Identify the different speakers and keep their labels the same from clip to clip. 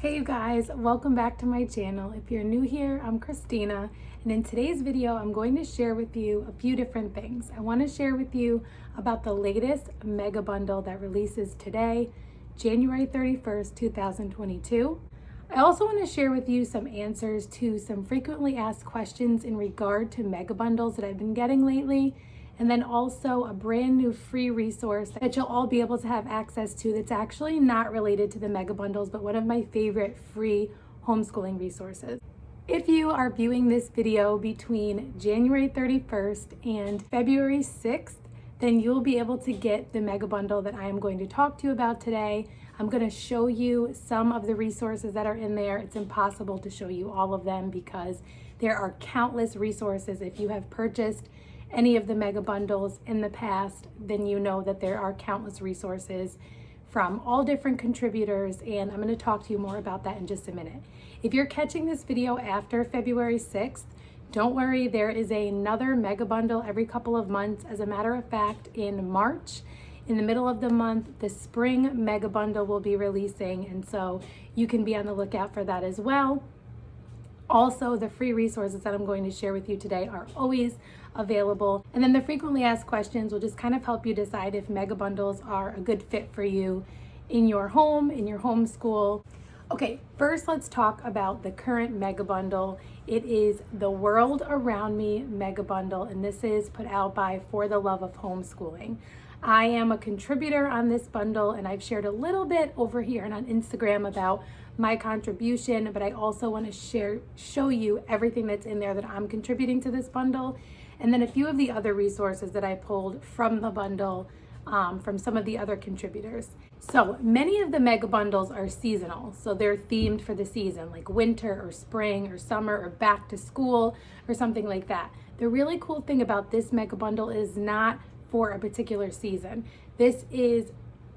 Speaker 1: Hey you guys, welcome back to my channel. If you're new here, I'm Christina, and in today's video, I'm going to share with you a few different things. I want to share with you about the latest mega bundle that releases today, January 31st, 2022. I also want to share with you some answers to some frequently asked questions in regard to mega bundles that I've been getting lately, and then also a brand new free resource that you'll all be able to have access to that's actually not related to the mega bundles, but one of my favorite free homeschooling resources. If you are viewing this video between January 31st and February 6th, then you'll be able to get the mega bundle that I am going to talk to you about today. I'm going to show you some of the resources that are in there. It's impossible to show you all of them because there are countless resources. If you have purchased any of the mega bundles in the past, then you know that there are countless resources from all different contributors, and I'm going to talk to you more about that in just a minute. If you're catching this video after February 6th, don't worry, there is another mega bundle every couple of months. As a matter of fact, in March, in the middle of the month, the spring mega bundle will be releasing, and so you can be on the lookout for that as well. Also, the free resources that I'm going to share with you today are always available. And then the frequently asked questions will just kind of help you decide if mega bundles are a good fit for you in your home, in your homeschool. Okay, first let's talk about the current mega bundle. It is the World Around Me mega bundle, and this is put out by For the Love of Homeschooling. I am a contributor on this bundle, and I've shared a little bit over here and on Instagram about my contribution, but I also want to show you everything that's in there that I'm contributing to this bundle, and then a few of the other resources that I pulled from the bundle from some of the other contributors. So many of the mega bundles are seasonal, so they're themed for the season, like winter or spring or summer or back to school or something like that. The really cool thing about this mega bundle is not for a particular season. This is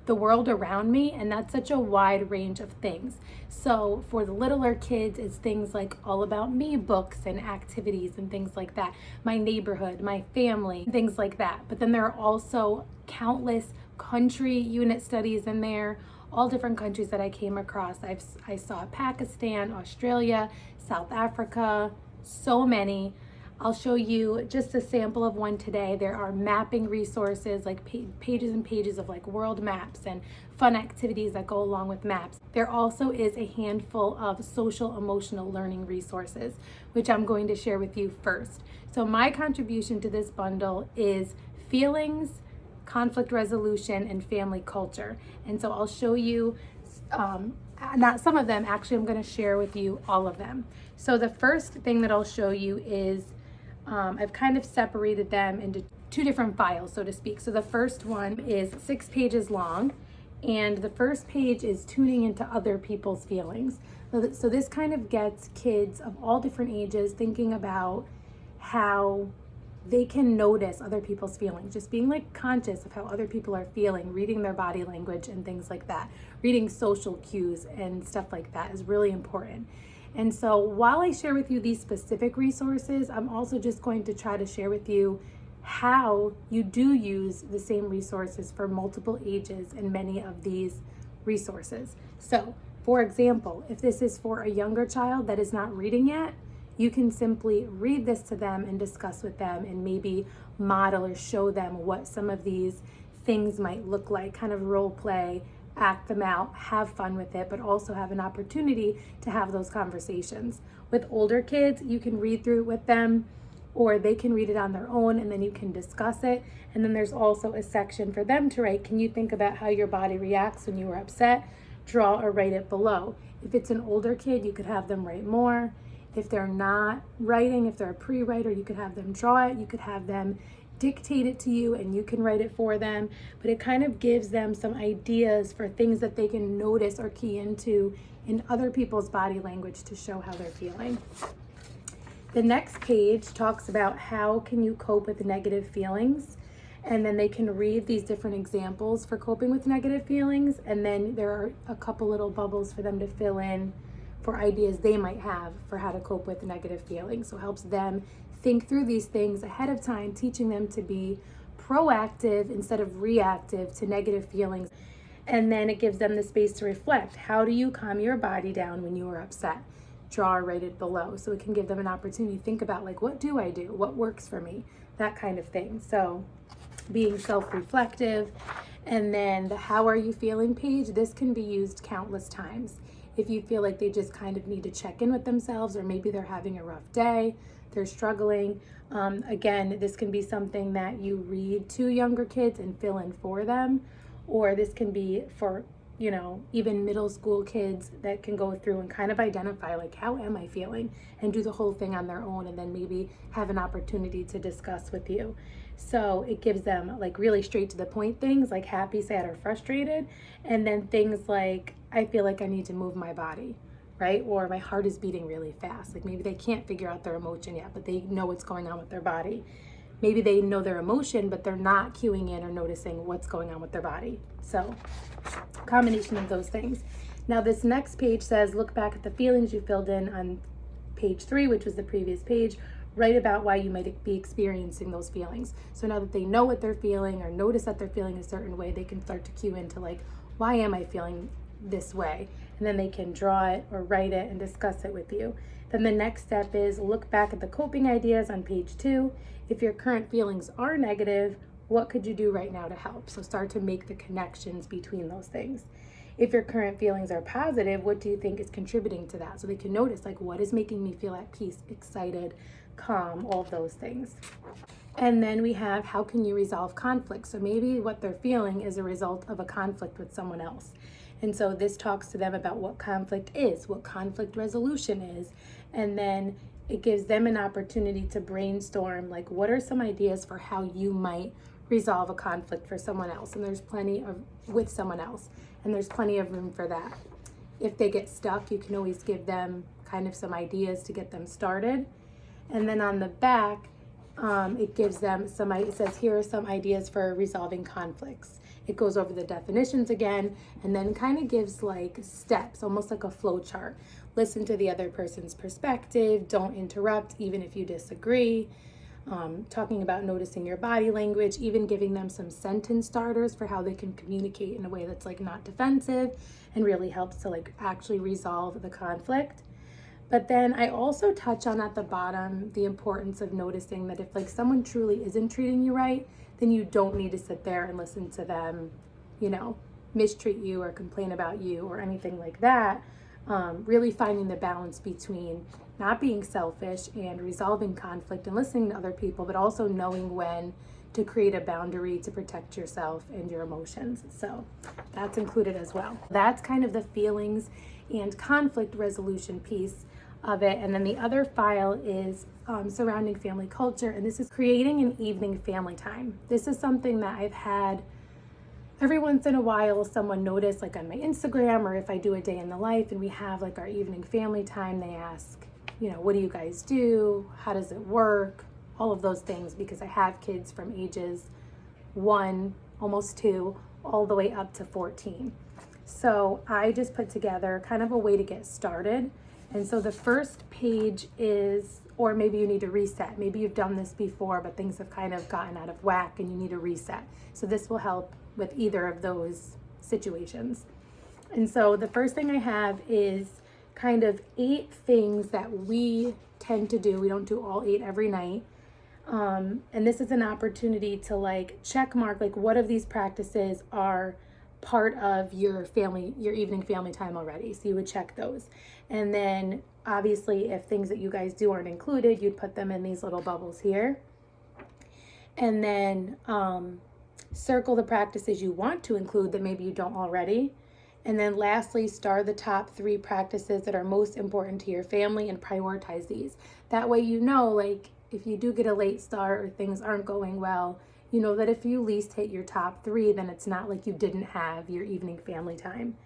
Speaker 1: the world around me, and that's such a wide range of things. So for the littler kids, it's things like all about me books and activities and things like that, my neighborhood, my family, things like that. But then there are also countless country unit studies in there, all different countries that I came across. I saw Pakistan, Australia, South Africa, so many. I'll show you just a sample of one today. There are mapping resources, like pages and pages of like world maps and fun activities that go along with maps. There also is a handful of social emotional learning resources, which I'm going to share with you first. So my contribution to this bundle is feelings, conflict resolution, and family culture. And so I'll show you not some of them, actually I'm going to share with you all of them. So the first thing that I'll show you is I've kind of separated them into two different files, so to speak. So the first one is 6 pages long, and the first page is tuning into other people's feelings. So this kind of gets kids of all different ages thinking about how they can notice other people's feelings, just being like conscious of how other people are feeling, reading their body language and things like that. Reading social cues and stuff like that is really important. And so while I share with you these specific resources, I'm also just going to try to share with you how you do use the same resources for multiple ages in many of these resources. So, for example, if this is for a younger child that is not reading yet, you can simply read this to them and discuss with them and maybe model or show them what some of these things might look like, kind of role play, act them out, have fun with it, but also have an opportunity to have those conversations. With older kids, you can read through it with them, or they can read it on their own and then you can discuss it. And then there's also a section for them to write, can you think about how your body reacts when you are upset? Draw or write it below. If it's an older kid, you could have them write more. If they're not writing, if they're a pre-writer, you could have them draw it. You could have them dictate it to you and you can write it for them, but it kind of gives them some ideas for things that they can notice or key into in other people's body language to show how they're feeling. The next page talks about how can you cope with negative feelings, and then they can read these different examples for coping with negative feelings, and then there are a couple little bubbles for them to fill in for ideas they might have for how to cope with negative feelings. So it helps them think through these things ahead of time, teaching them to be proactive instead of reactive to negative feelings. And then it gives them the space to reflect. How do you calm your body down when you are upset? Draw rated below. So it can give them an opportunity to think about, like, what do I do? What works for me? That kind of thing. So being self-reflective. And then the how are you feeling page, this can be used countless times. If you feel like they just kind of need to check in with themselves, or maybe they're having a rough day, they're struggling. Again, this can be something that you read to younger kids and fill in for them. Or this can be for, you know, even middle school kids that can go through and kind of identify, like, how am I feeling? And do the whole thing on their own, and then maybe have an opportunity to discuss with you. So it gives them, like, really straight to the point things like happy, sad, or frustrated. And then things like, I feel like I need to move my body, right? Or my heart is beating really fast. Like, maybe they can't figure out their emotion yet, but they know what's going on with their body. Maybe they know their emotion, but they're not cueing in or noticing what's going on with their body. So, combination of those things. Now, this next page says, look back at the feelings you filled in on page 3, which was the previous page. Write about why you might be experiencing those feelings. So now that they know what they're feeling or notice that they're feeling a certain way, they can start to cue into, like, why am I feeling this way? And then they can draw it or write it and discuss it with you. Then the next step is look back at the coping ideas on page 2. If your current feelings are negative, what could you do right now to help? So start to make the connections between those things. If your current feelings are positive, what do you think is contributing to that? So they can notice, like, what is making me feel at peace, excited, calm, all of those things. And then we have, how can you resolve conflict? So maybe what they're feeling is a result of a conflict with someone else. And so this talks to them about what conflict is, what conflict resolution is, and then it gives them an opportunity to brainstorm, like, what are some ideas for how you might resolve a conflict for someone else? And there's plenty of, with someone else, and there's plenty of room for that. If they get stuck, you can always give them kind of some ideas to get them started. And then on the back, it gives them some, it says, here are some ideas for resolving conflicts. It goes over the definitions again, and then kind of gives, like, steps, almost like a flow chart. Listen to the other person's perspective. Don't interrupt, even if you disagree. Talking about noticing your body language, even giving them some sentence starters for how they can communicate in a way that's, like, not defensive and really helps to, like, actually resolve the conflict. But then I also touch on at the bottom the importance of noticing that if, like, someone truly isn't treating you right, then you don't need to sit there and listen to them, you know, mistreat you or complain about you or anything like that. Really finding the balance between not being selfish and resolving conflict and listening to other people, but also knowing when to create a boundary to protect yourself and your emotions. So that's included as well. That's kind of the feelings and conflict resolution piece of it. And then the other file is surrounding family culture, and this is creating an evening family time. This is something that I've had every once in a while. Someone noticed, like, on my Instagram, or if I do a day in the life and we have, like, our evening family time, they ask, you know, what do you guys do? How does it work? All of those things, because I have kids from ages 1, almost 2, all the way up to 14. So I just put together kind of a way to get started. And so the first page is, or maybe you need to reset. Maybe you've done this before, but things have kind of gotten out of whack and you need to reset. So this will help with either of those situations. And so the first thing I have is kind of 8 things that we tend to do. We don't do all 8 every night. And this is an opportunity to, like, check mark, like, what of these practices are part of your family, your evening family time already. So you would check those. And then obviously if things that you guys do aren't included, you'd put them in these little bubbles here. And then circle the practices you want to include that maybe you don't already. And then lastly, star the top 3 practices that are most important to your family and prioritize these. That way, you know, like, if you do get a late start or things aren't going well, you know that if you at least hit your top 3, then it's not like you didn't have your evening family time.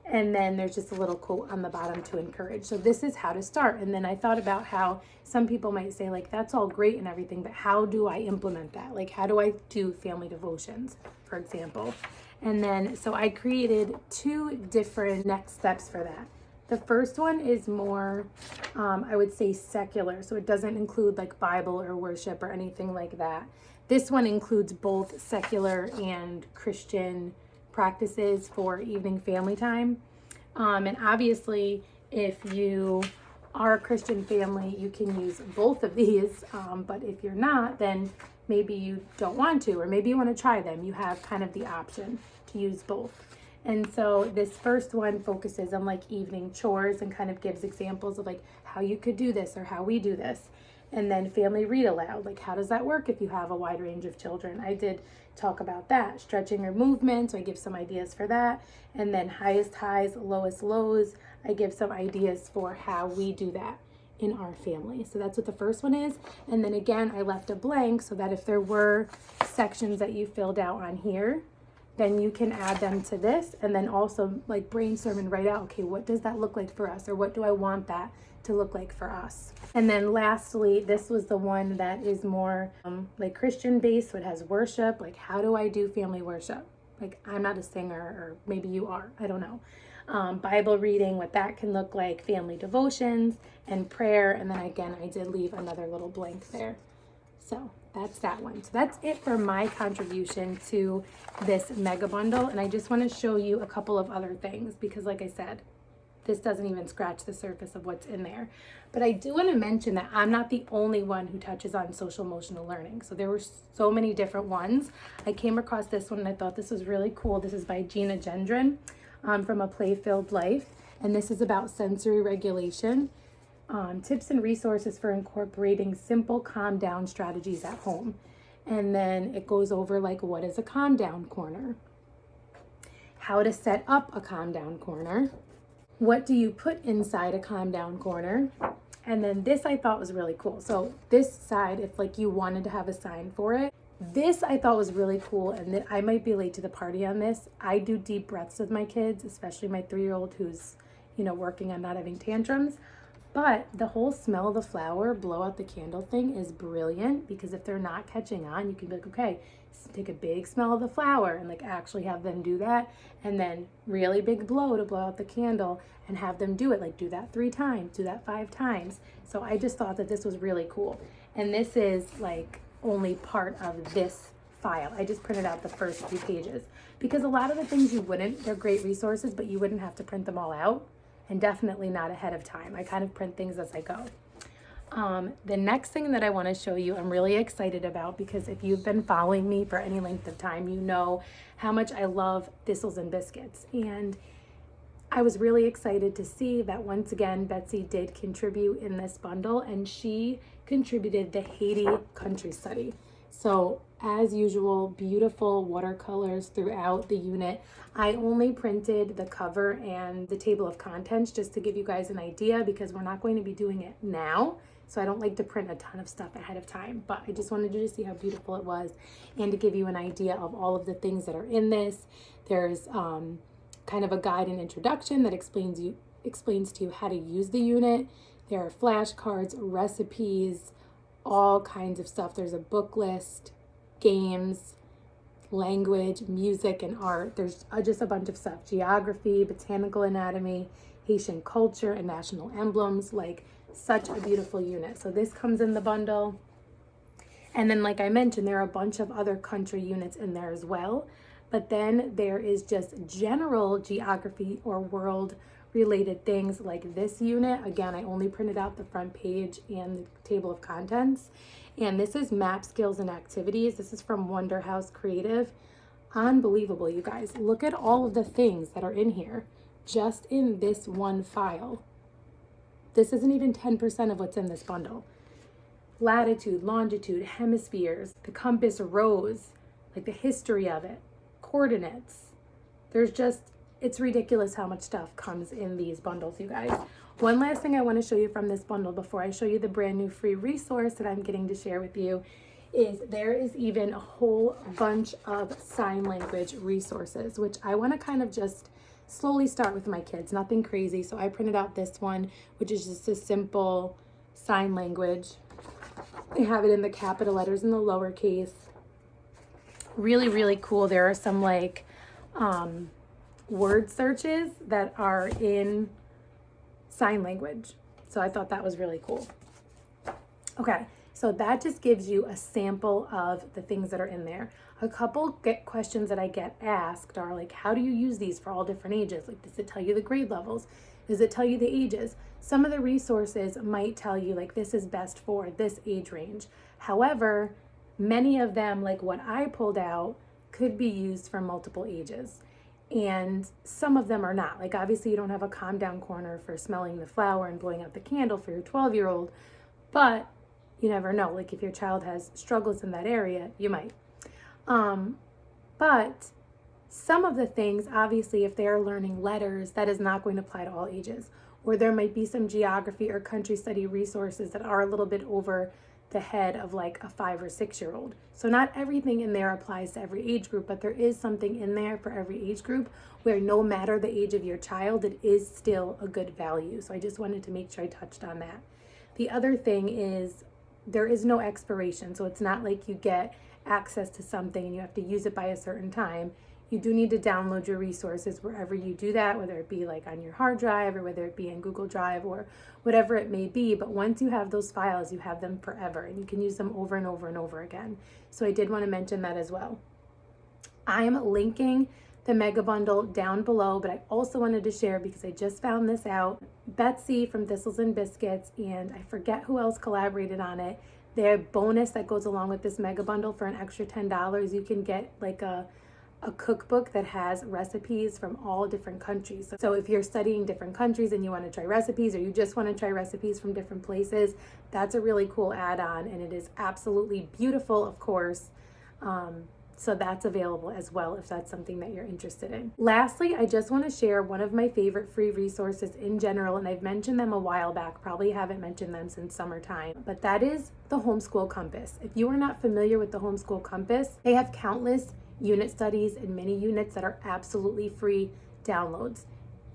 Speaker 1: And then there's just a little quote on the bottom to encourage. So this is how to start. And then I thought about how some people might say, like, that's all great and everything, but how do I implement that? Like, how do I do family devotions, for example? And then, so I created 2 different next steps for that. The first one is more, I would say, secular. So it doesn't include, like, Bible or worship or anything like that. This one includes both secular and Christian practices for evening family time. And obviously, if you are a Christian family, you can use both of these. But if you're not, then maybe you don't want to, or maybe you want to try them. You have kind of the option to use both. And so this first one focuses on like evening chores and kind of gives examples of like how you could do this or how we do this. And then family read aloud, like how does that work if you have a wide range of children? I did talk about that. Stretching or movement, so I give some ideas for that. And then highest highs, lowest lows, I give some ideas for how we do that in our family. So that's what the first one is. And then again, I left a blank so that if there were sections that you filled out on here, then you can add them to this, and then also like brainstorm and write out, okay, what does that look like for us? Or what do I want that to look like for us? And then lastly, this was the one that is more like Christian based. So it has worship, like how do I do family worship? Like I'm not a singer, or maybe you are, I don't know. Bible reading, what that can look like, family devotions and prayer. And then again, I did leave another little blank there. So that's that one. So that's it for my contribution to this mega bundle. And I just want to show you a couple of other things because like I said, this doesn't even scratch the surface of what's in there. But I do want to mention that I'm not the only one who touches on social emotional learning. So there were so many different ones. I came across this one and I thought this was really cool. This is by Gina Gendron from A Play-Filled Life. And this is about sensory regulation. Tips and resources for incorporating simple calm down strategies at home. And then it goes over like what is a calm down corner, how to set up a calm down corner, what do you put inside a calm down corner, and then this I thought was really cool. So this side, if like you wanted to have a sign for it, this I thought was really cool, and I might be late to the party on this. I do deep breaths with my kids, especially my 3-year-old who's working on not having tantrums. But the whole smell of the flower, blow out the candle thing is brilliant, because if they're not catching on, you can be like, okay, take a big smell of the flower and like actually have them do that. And then really big blow to blow out the candle and have them do it. Like do that 3 times, do that 5 times. So I just thought that this was really cool. And this is like only part of this file. I just printed out the first few pages because a lot of the things they're great resources, but you wouldn't have to print them all out. And definitely not ahead of time. I kind of print things as I go. The next thing that I want to show you, I'm really excited about, because if you've been following me for any length of time, you know how much I love thistles and biscuits. And I was really excited to see that once again, Betsy did contribute in this bundle, and she contributed the Haiti country study. So as usual, beautiful watercolors throughout the unit. I only printed the cover and the table of contents just to give you guys an idea, because we're not going to be doing it now. So I don't like to print a ton of stuff ahead of time, but I just wanted you to see how beautiful it was and to give you an idea of all of the things that are in this. There's kind of a guide and introduction that explains to you how to use the unit. There are flashcards, recipes, all kinds of stuff. There's a book list, games, language, music, and art. There's just a bunch of stuff. Geography, botanical anatomy, Haitian culture, and national emblems. Like, such a beautiful unit. So this comes in the bundle. And then, like I mentioned, there are a bunch of other country units in there as well. But then there is just general geography or world related things like this unit. Again, I only printed out the front page and the table of contents. And this is map skills and activities. This is from Wonder House Creative. Unbelievable, you guys. Look at all of the things that are in here just in this one file. This isn't even 10% of what's in this bundle. Latitude, longitude, hemispheres, the compass rose, like the history of it, coordinates. It's ridiculous how much stuff comes in these bundles, you guys. One last thing I want to show you from this bundle before I show you the brand new free resource that I'm getting to share with you is there is even a whole bunch of sign language resources, which I want to kind of just slowly start with my kids, nothing crazy. So I printed out this one, which is just a simple sign language. They have it in the capital letters and the lowercase. Really, really cool. There are some like word searches that are in sign language. So I thought that was really cool. Okay, So that just gives you a sample of the things that are in there. A couple questions that I get asked are like, how do you use these for all different ages? Like, does it tell you the grade levels? Does it tell you the ages? Some of the resources might tell you like this is best for this age range. However, many of them, like what I pulled out, could be used for multiple ages. And some of them are not. Like obviously you don't have a calm down corner for smelling the flower and blowing out the candle for your 12-year-old, but you never know. Like if your child has struggles in that area, you might. But some of the things, obviously, if they're learning letters, that is not going to apply to all ages. Or there might be some geography or country study resources that are a little bit over the head of like a 5 or 6-year-old. So not everything in there applies to every age group, but there is something in there for every age group where no matter the age of your child, it is still a good value. So I just wanted to make sure I touched on that. The other thing is there is no expiration. So it's not like you get access to something and you have to use it by a certain time. You do need to download your resources wherever you do that, whether it be like on your hard drive or whether it be in Google Drive or whatever it may be. But once you have those files, you have them forever and you can use them over and over and over again. So I did want to mention that as well. I'm linking the mega bundle down below, but I also wanted to share because I just found this out. Betsy from Thistles and Biscuits, and I forget who else collaborated on it. Their bonus that goes along with this mega bundle for an extra $10, you can get like a cookbook that has recipes from all different countries. So if you're studying different countries and you want to try recipes or you just want to try recipes from different places, that's a really cool add-on, and it is absolutely beautiful, of course. So that's available as well if that's something that you're interested in. Lastly, I just want to share one of my favorite free resources in general, and I've mentioned them a while back, probably haven't mentioned them since summertime, but that is the Homeschool Compass. If you are not familiar with the Homeschool Compass, they have countless unit studies and mini units that are absolutely free downloads.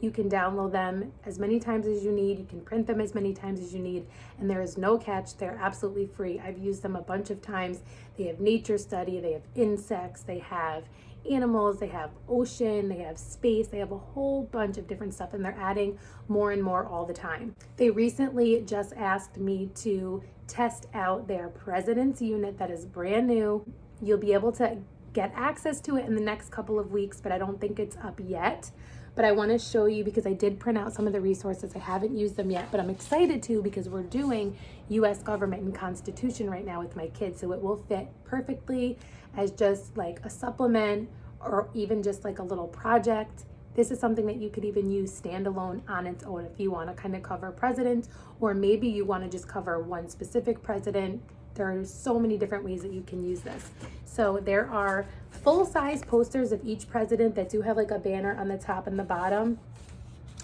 Speaker 1: You can download them as many times as you need. You can print them as many times as you need. And there is no catch. They're absolutely free. I've used them a bunch of times. They have nature study. They have insects. They have animals. They have ocean. They have space. They have a whole bunch of different stuff. And they're adding more and more all the time. They recently just asked me to test out their President's unit that is brand new. You'll be able to get access to it in the next couple of weeks, but I don't think it's up yet. But I want to show you because I did print out some of the resources. I haven't used them yet, but I'm excited to because we're doing U.S. government and Constitution right now with my kids. So it will fit perfectly as just like a supplement or even just like a little project. This is something that you could even use standalone on its own if you want to kind of cover presidents, or maybe you want to just cover one specific president. There are so many different ways that you can use this. So there are full-size posters of each president that do have like a banner on the top and the bottom,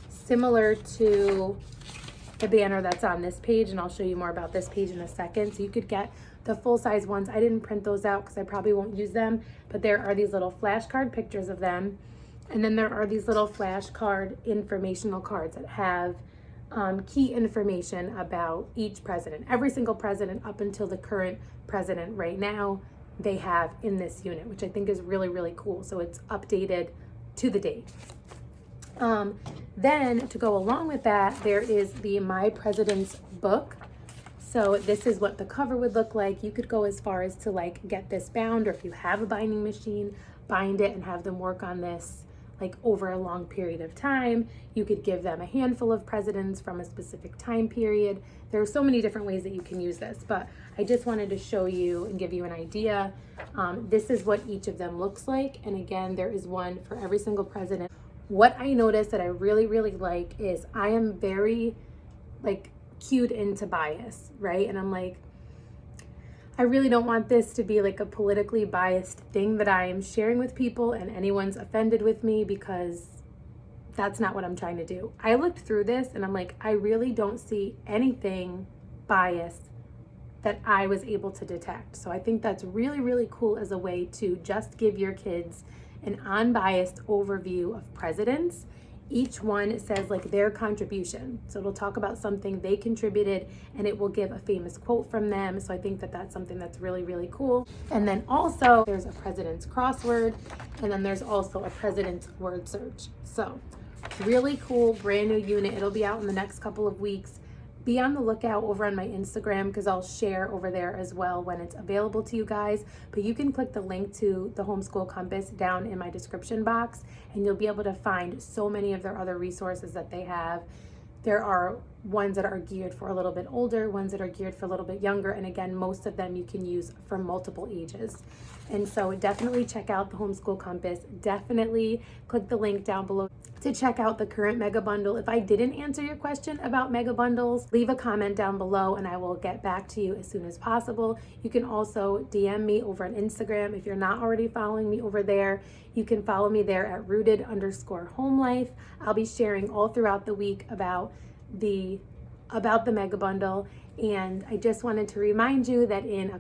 Speaker 1: similar to the banner that's on this page, and I'll show you more about this page in a second. So you could get the full-size ones. I didn't print those out because I probably won't use them, but there are these little flashcard pictures of them, and then there are these little flashcard informational cards that have key information about each president. Every single president up until the current president right now, they have in this unit, which I think is really, really cool. So it's updated to the date. Then to go along with that, there is the My President's book. So this is what the cover would look like. You could go as far as to like get this bound, or if you have a binding machine, bind it and have them work on this like over a long period of time. You could give them a handful of presidents from a specific time period. There are so many different ways that you can use this, but I just wanted to show you and give you an idea. This is what each of them looks like. And again, there is one for every single president. What I noticed that I really, really like is I am very like cued into bias, right? And I'm like, I really don't want this to be like a politically biased thing that I am sharing with people and anyone's offended with me, because that's not what I'm trying to do. I looked through this and I'm like, I really don't see anything biased that I was able to detect. So I think that's really, really cool as a way to just give your kids an unbiased overview of presidents. Each one says like their contribution. So it'll talk about something they contributed and it will give a famous quote from them. So I think that that's something that's really, really cool. And then also there's a president's crossword, and then there's also a president's word search. So really cool, brand new unit. It'll be out in the next couple of weeks. Be on the lookout over on my Instagram because I'll share over there as well when it's available to you guys. But you can click the link to the Homeschool Compass down in my description box and you'll be able to find so many of their other resources that they have. There are ones that are geared for a little bit older, ones that are geared for a little bit younger, and again, most of them you can use for multiple ages. And so definitely check out the Homeschool Compass. Definitely click the link down below to check out the current mega bundle. If I didn't answer your question about mega bundles, leave a comment down below and I will get back to you as soon as possible. You can also DM me over on Instagram. If you're not already following me over there, you can follow me there at rooted_homelife. I'll be sharing all throughout the week about the mega bundle. And I just wanted to remind you that in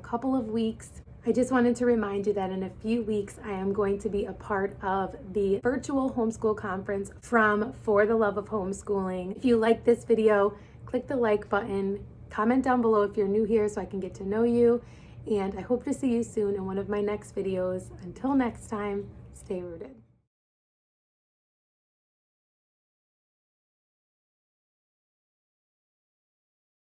Speaker 1: a few weeks, I am going to be a part of the virtual homeschool conference from For the Love of Homeschooling. If you like this video, click the like button, comment down below if you're new here so I can get to know you, and I hope to see you soon in one of my next videos. Until next time, stay rooted.